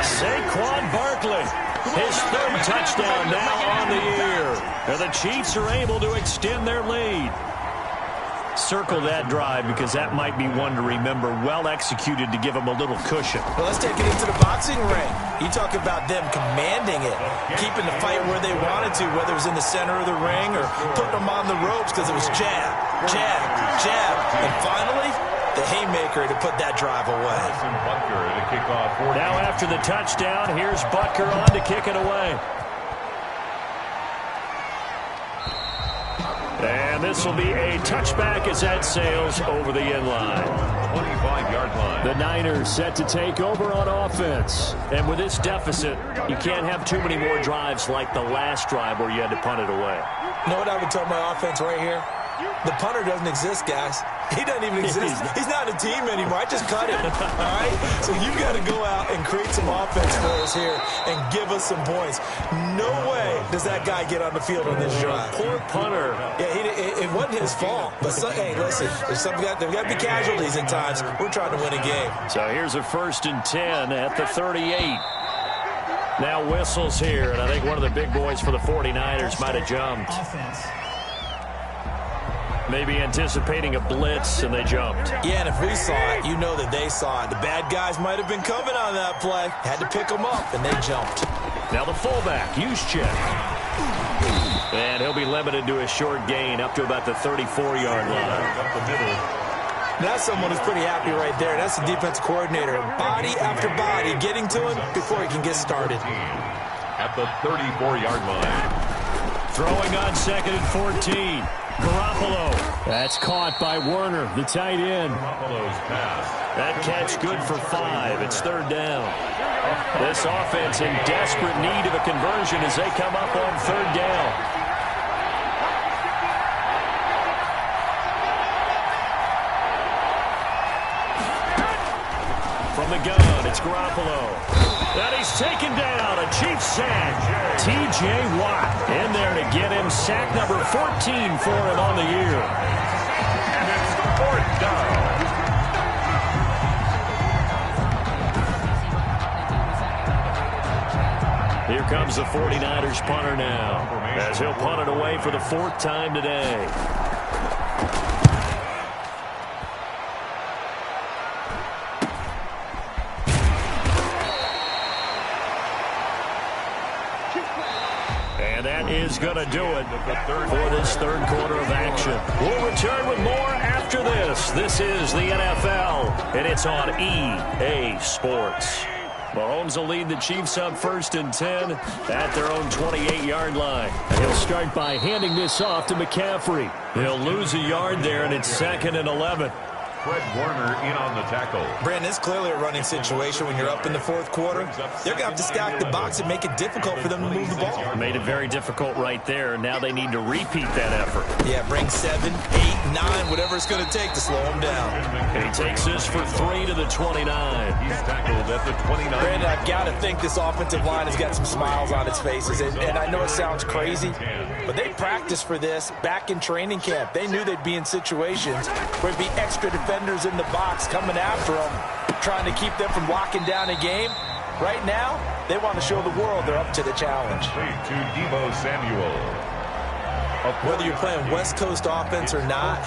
Saquon Barkley, his 3rd touchdown now on the year. And the Chiefs are able to extend their lead. Circle that drive because that might be one to remember. Well executed to give them a little cushion. Well, let's take it into the boxing ring. You talk about them commanding it, keeping the fight where they wanted to, whether it was in the center of the ring or putting them on the ropes because it was jab, jab, jab. And finally, the haymaker to put that drive away. Now after the touchdown, here's Butker on to kick it away. And this will be a touchback as that sails over the end line. 25-yard line. The Niners set to take over on offense. And with this deficit, you can't have too many more drives like the last drive where you had to punt it away. You know what I would tell my offense right here? The punter doesn't exist, guys. He doesn't even exist. He's not a team anymore. I just cut him. All right? So you've got to go out and create some offense for us here and give us some points. No way does that guy get on the field on this drive. Poor punter. Yeah, it wasn't his fault. But, hey, listen, there's got to be casualties at times. We're trying to win a game. So here's a 1st and 10 at the 38. Now whistles here, and I think one of the big boys for the 49ers might have jumped. Offense. Maybe anticipating a blitz, and they jumped. Yeah, and if we saw it, you know that they saw it. The bad guys might have been coming on that play. Had to pick them up, and they jumped. Now the fullback, Juszczyk. And he'll be limited to a short gain up to about the 34-yard line. That's someone who's pretty happy right there. That's the defense coordinator. Body after body getting to him before he can get started. At the 34-yard line. Throwing on 2nd and 14. Garoppolo. That's caught by Werner, the tight end. Garoppolo's pass. That catch good for 5. It's 3rd down. This offense in desperate need of a conversion as they come up on 3rd down. From the gun, it's Garoppolo. And he's taken down. A Chiefs sack. T.J. Watt in there to get him sack number 14 for him on the year. And it's 4th down. Here comes the 49ers punter now, as he'll punt it away for the 4th time today. And that is going to do it for this 3rd quarter of action. We'll return with more after this. This is the NFL, and it's on EA Sports. Mahomes will lead the Chiefs up 1st and 10 at their own 28-yard line. And he'll start by handing this off to McCaffrey. He'll lose a yard there, and it's 2nd and 11. Fred Warner in on the tackle. Brandon, it's clearly a running situation when you're up in the 4th quarter. They're going to have to stack the box and make it difficult for them to move the ball. Made it very difficult right there. Now they need to repeat that effort. Yeah, bring 7, 8, 9, whatever it's going to take to slow them down. And he takes this for 3 to the 29. He's tackled at the 29. Brandon, I've got to think this offensive line has got some smiles on its faces. And I know it sounds crazy, but they practiced for this back in training camp. They knew they'd be in situations where it'd be extra defenders in the box coming after them, trying to keep them from locking down a game. Right now, they want to show the world they're up to the challenge. To Deebo Samuel. Whether you're playing West Coast offense or not,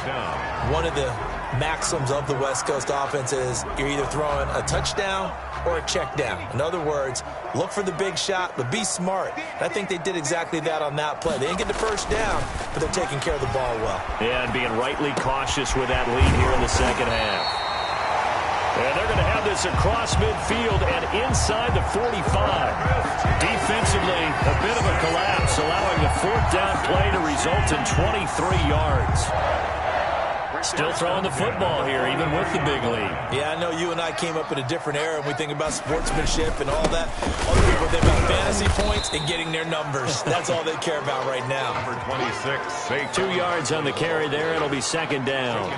one of the maxims of the West Coast offense is you're either throwing a touchdown or a check down. In other words, look for the big shot, but be smart. And I think they did exactly that on that play. They didn't get the first down, but they're taking care of the ball well. Yeah, and being rightly cautious with that lead here in the second half. And they're going to have this across midfield and inside the 45. Defensively, a bit of a collapse, allowing the fourth down play to result in 23 yards. Still throwing the football here, even with the big lead. Yeah, I know you and I came up in a different era, and we think about sportsmanship and all that. Other people think about fantasy points and getting their numbers. That's all they care about right now. Number 26, 2 yards on the carry there. It'll be second down.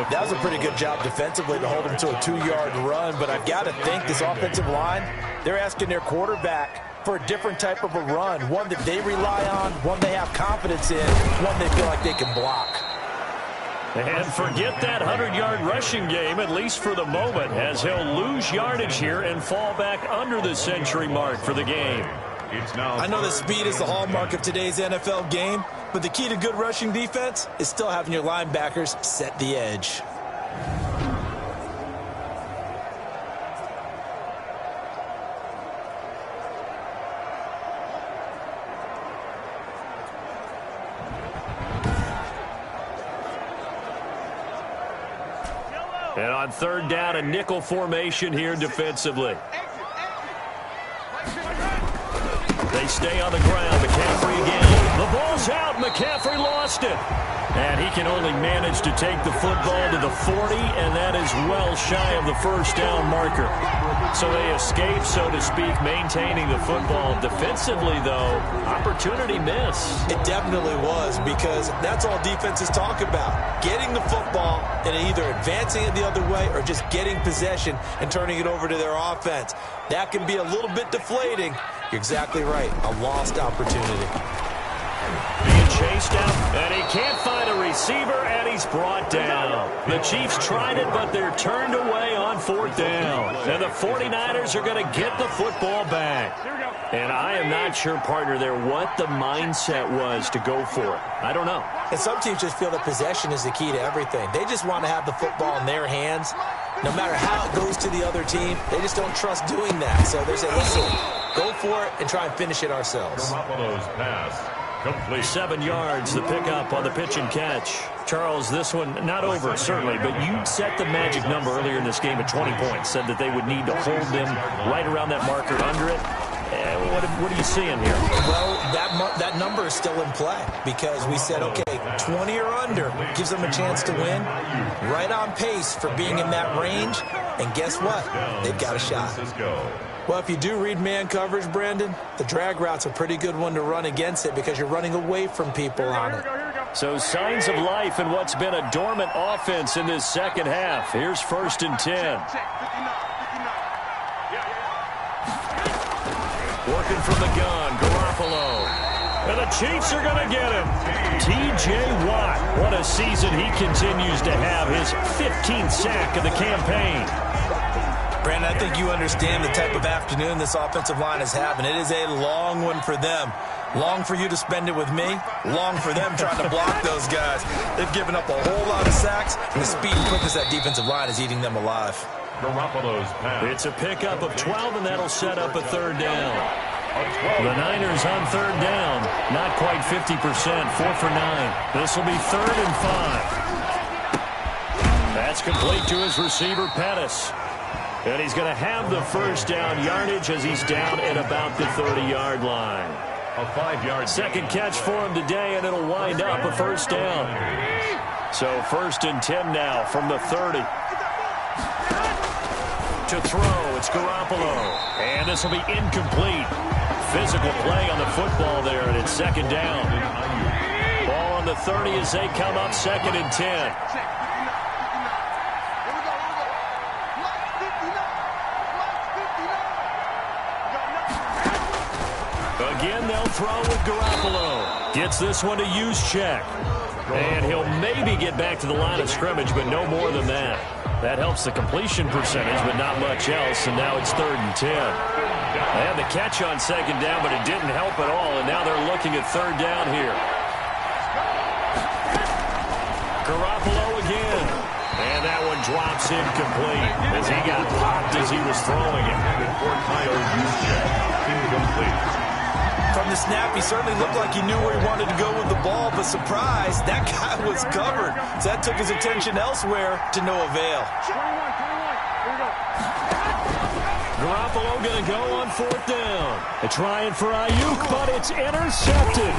That was a pretty good job defensively to hold them to a 2-yard run, but I've got to think this offensive line, they're asking their quarterback for a different type of a run, one that they rely on, one they have confidence in, one they feel like they can block. And forget that 100-yard rushing game, at least for the moment, as he'll lose yardage here and fall back under the century mark for the game. I know that speed is the hallmark of today's NFL game, but the key to good rushing defense is still having your linebackers set the edge. And on third down, a nickel formation here defensively. They stay on the ground. McCaffrey again. The ball's out. McCaffrey lost it. And he can only manage to take the football to the 40, and that is well shy of the first down marker. So they escape, so to speak, maintaining the football. Defensively, though, opportunity miss. It definitely was, because that's all defenses talk about. Getting the football and either advancing it the other way or just getting possession and turning it over to their offense. That can be a little bit deflating. You're exactly right. A lost opportunity. Being chased out, and he can't find a receiver, and he's brought down. The Chiefs tried it, but they're turned away on fourth down. And the 49ers are going to get the football back. And I am not sure, partner, there what the mindset was to go for it. I don't know. And some teams just feel that possession is the key to everything. They just want to have the football in their hands. No matter how it goes to the other team, they just don't trust doing that. So they say, listen, go for it and try and finish it ourselves. Garoppolo's pass. Complete. 7 yards, the pickup on the pitch and catch. Charles, this one not over, certainly, but you set the magic number earlier in this game at 20 points. Said that they would need to hold them right around that marker under it. What are you seeing here? Well, that number is still in play because we said, okay, 20 or under gives them a chance to win. Right on pace for being in that range. And guess what? They've got a shot. Well, if you do read man coverage, Brandon, the drag route's a pretty good one to run against it because you're running away from people on it. So signs of life in what's been a dormant offense in this second half. Here's 1st and 10. Working from the gun, Garoppolo. And the Chiefs are going to get him. T.J. Watt, what a season he continues to have. His 15th sack of the campaign. Brandon, I think you understand the type of afternoon this offensive line is having. It is a long one for them. Long for you to spend it with me. Long for them trying to block those guys. They've given up a whole lot of sacks, and the speed and quickness of that defensive line is eating them alive. Garoppolo's pass. It's a pickup of 12, and that'll set up a third down. The Niners on third down. Not quite 50%. 4 for 9. This will be 3rd and 5. That's complete to his receiver, Pettis. And he's going to have the first down yardage as he's down at about the 30-yard line. A 5-yard second catch for him today, and it'll wind up a first down. So 1st and 10 now from the 30. To throw, it's Garoppolo. And this will be incomplete. Physical play on the football there, and it's 2nd down. Ball on the 30 as they come up 2nd and 10. Again, they'll throw with Garoppolo. Gets this one to use check. And he'll maybe get back to the line of scrimmage, but no more than that. That helps the completion percentage, but not much else, and now it's 3rd and 10. They had the catch on 2nd down, but it didn't help at all, and now they're looking at 3rd down here. Garoppolo again. And that one drops incomplete as he got popped as he was throwing it. Incomplete. From the snap, he certainly looked like he knew where he wanted to go with the ball, but surprise, that guy was covered. So that took his attention elsewhere to no avail. 21. Here we go. Garoppolo going to go on 4th down. They're trying for Ayuk, but it's intercepted.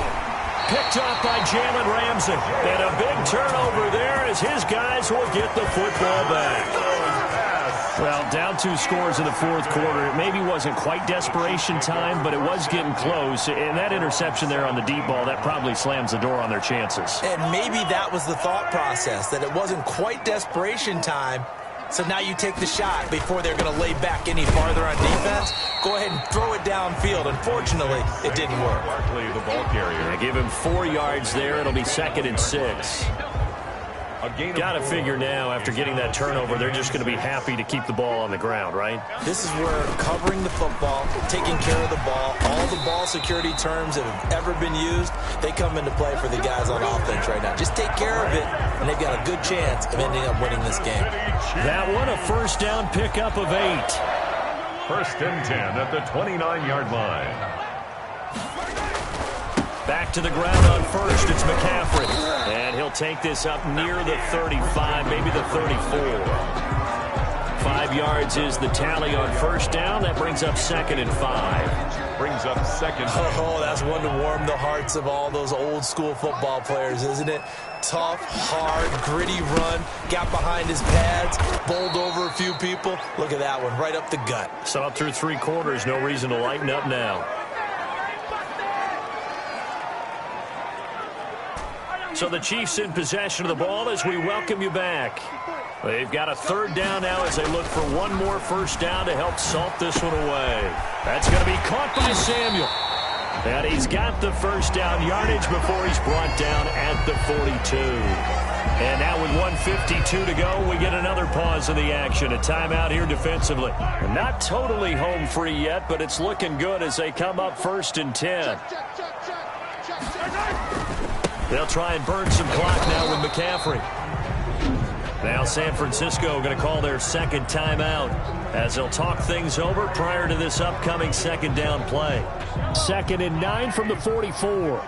Picked off by Jalen Ramsey. And a big turnover there as his guys will get the football back. Well, down 2 scores in the 4th quarter. It maybe wasn't quite desperation time, but it was getting close. And that interception there on the deep ball, that probably slams the door on their chances. And maybe that was the thought process, that it wasn't quite desperation time. So now you take the shot before they're going to lay back any farther on defense. Go ahead and throw it downfield. Unfortunately, it didn't work. Barkley, the ball carrier. Yeah, give him 4 yards there. It'll be 2nd and 6. Got to figure now, after getting that turnover, they're just going to be happy to keep the ball on the ground, right? This is where covering the football, taking care of the ball, all the ball security terms that have ever been used, they come into play for the guys on offense right now. Just take care of it, and they've got a good chance of ending up winning this game. That one, a 1st down pickup of 8. 1st and 10 at the 29-yard line. Back to the ground on 1st. It's McCaffrey. And he'll take this up near the 35, maybe the 34. 5 yards is the tally on 1st down. That brings up 2nd and 5. Brings up 2nd. Oh, that's one to warm the hearts of all those old school football players, isn't it? Tough, hard, gritty run. Got behind his pads, bowled over a few people. Look at that one, right up the gut. So up through 3 quarters, no reason to lighten up now. So the Chiefs in possession of the ball as we welcome you back. They've got a 3rd down now as they look for one more 1st down to help salt this one away. That's going to be caught by Samuel. And he's got the 1st down yardage before he's brought down at the 42. And now with 1:52 to go, we get another pause in the action. A timeout here defensively. Not totally home free yet, but it's looking good as they come up 1st and 10. They'll try and burn some clock now with McCaffrey. Now San Francisco going to call their 2nd timeout as they'll talk things over prior to this upcoming 2nd down play. 2nd and 9 from the 44.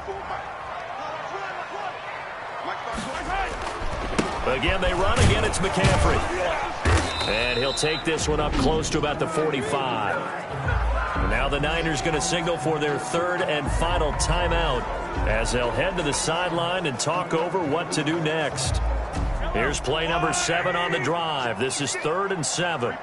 Again, they run. Again, it's McCaffrey. And he'll take this one up close to about the 45. And now the Niners going to signal for their 3rd and final timeout as they'll head to the sideline and talk over what to do next. Here's play number 7 on the drive. This is 3rd and 7.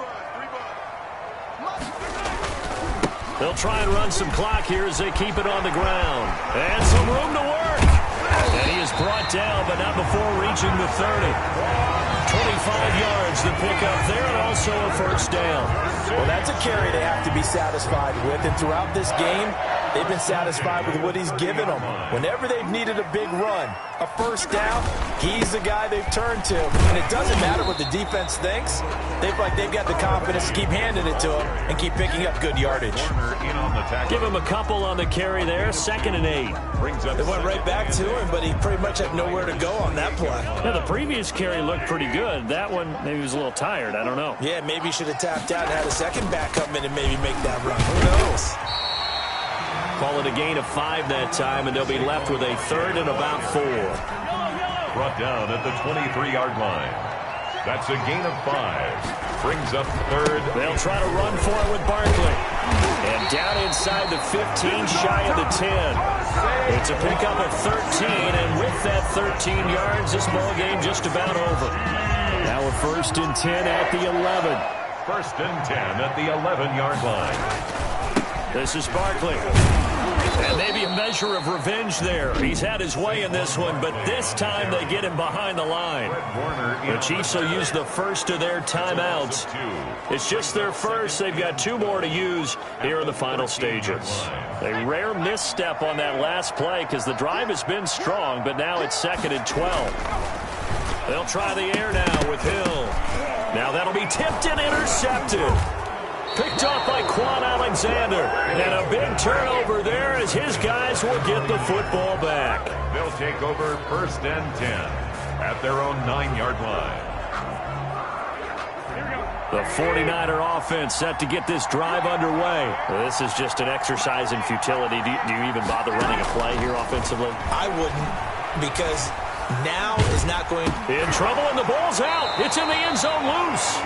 They'll try and run some clock here as they keep it on the ground. And some room to work. And he is brought down, but not before reaching the 30. 25 yards to pick up there, and also a 1st down. Well, that's a carry they have to be satisfied with, and throughout this game, they've been satisfied with what he's given them. Whenever they've needed a big run, a 1st down, he's the guy they've turned to. And it doesn't matter what the defense thinks. They've got the confidence to keep handing it to him and keep picking up good yardage. Give him a couple on the carry there, 2nd and 8. They went right back to him, but he pretty much had nowhere to go on that play. Yeah, the previous carry looked pretty good. That one, maybe he was a little tired. I don't know. Yeah, maybe he should have tapped out and had a second back come in and maybe make that run. Who knows? Call it a gain of 5 that time, and they'll be left with a 3rd and about 4. Brought down at the 23-yard line. That's a gain of 5. Brings up 3rd. They'll try to run for it with Barkley. And down inside the 15, shy of the 10. It's a pickup of 13, and with that 13 yards, this ball game just about over. Now a 1st and 10 at the 11. 1st and 10 at the 11-yard line. This is Barkley. And maybe a measure of revenge there. He's had his way in this one, but this time they get him behind the line. The Chiefs will use the 1st of their timeouts. It's just their 1st. They've got 2 more to use here in the final stages. A rare misstep on that last play because the drive has been strong, but now it's 2nd and 12. They'll try the air now with Hill. Now that'll be tipped and intercepted. Picked off by Quan Alexander. And a big turnover there as his guys will get the football back. They'll take over 1st and 10. at their own 9-yard line. The 49er offense set to get this drive underway. Well, this is just an exercise in futility. Do you even bother running a play here offensively? I wouldn't, because now is not going. In trouble, and the ball's out. It's in the end zone loose.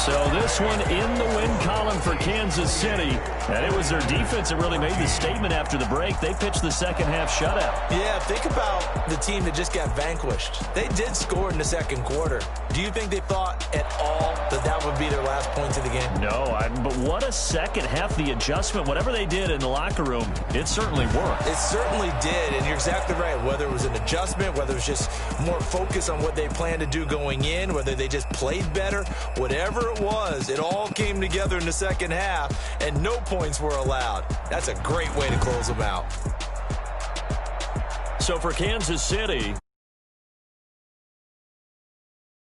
So this one in the win column for Kansas City. And it was their defense that really made the statement after the break. They pitched the second half shutout. Yeah, think about the team that just got vanquished. They did score in the second quarter. Do you think they thought at all that that would be their last points of the game? No, but what a second half. The adjustment, whatever they did in the locker room, it certainly worked. It certainly did, and you're exactly right. Whether it was an adjustment, whether it was just more focus on what they planned to do going in, whether they just played better, whatever it was, it all came together in the second half, and no points were allowed. That's a great way to close them out. So for Kansas City,